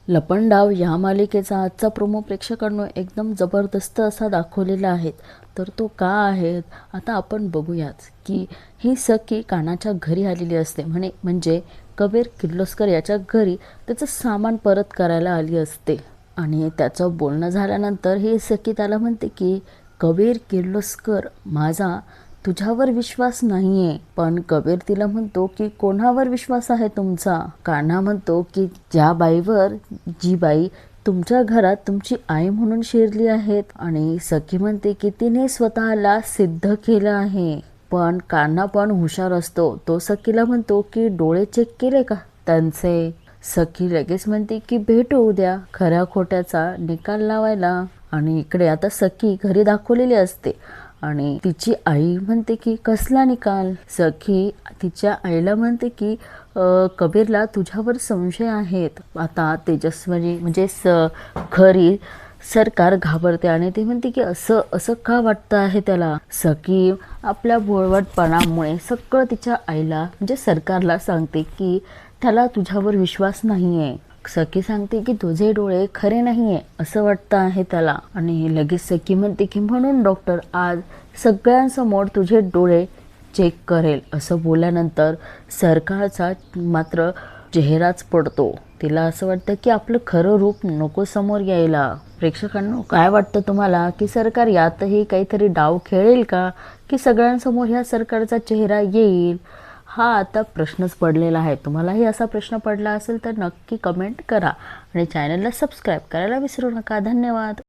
लपंडाव या मालिकेचा आजचा प्रोमो प्रेक्षकांनो एकदम जबरदस्त असा दाखवलेला आहे. तर तो का आहे आता आपण बघूयाच की ही सखी कानाच्या घरी आलेली असते. म्हणजे कबीर किर्लोस्कर याच्या घरी त्याचं सामान परत करायला आली असते. आणि त्याचं बोलणं झाल्यानंतर ही सखी त्याला म्हणते की कबीर किर्लोस्कर, माझा तुझ्यावर विश्वास नाहीये. पण कबीर तिला म्हणतो की कोणावर विश्वास आहे तुमचा? कान्हा म्हणतो की ज्या बाईवर, जी बाई तुमच्या घरात तुमची आई म्हणून शिरली आहेत. आणि सखी म्हणते की तिने स्वतःला सिद्ध केलं आहे. पण कान्हा पण हुशार असतो. तो सखीला म्हणतो की डोळे चेक केले का त्यांचे? सखी लगेच म्हणते की भेटू उद्या खऱ्या खोट्याचा निकाल लावायला. आणि इकडे आता सखी घरी दाखवलेली असते आणि तिची आई म्हणते की कसला निकाल? सखी तिच्या आईला म्हणते की कबीरला तुझ्यावर संशय आहेत. आता तेजस्विनी म्हणजे खरी सरकार घाबरते आणि ते म्हणते की असं असं का वाटतं आहे त्याला? सखी आपल्या भोळवटपणामुळे सगळं तिच्या आईला म्हणजे सरकारला सांगते की त्याला तुझ्यावर विश्वास नाहीये. सखी सांगते की तुझे डोळे खरे नाहीये असं वाटतं आहे त्याला. आणि लगेच सखी म्हणते की म्हणून डॉक्टर आज सगळ्यांसमोर तुझे डोळे चेक करेल. असं बोलल्यानंतर सरकारचा मात्र चेहराच पडतो. तिला असं वाटतं की आपलं खरं रूप नको समोर यायला. प्रेक्षकांनो काय वाटतं तुम्हाला की सरकार यातही काहीतरी डाव खेळेल का, की सगळ्यांसमोर ह्या सरकारचा चेहरा येईल? हा आता प्रश्नच पडलेला आहे. तुम्हालाही असा प्रश्न पडला असेल तर नक्की कमेंट करा आणि चॅनलला सबस्क्राईब करायला विसरू नका. धन्यवाद.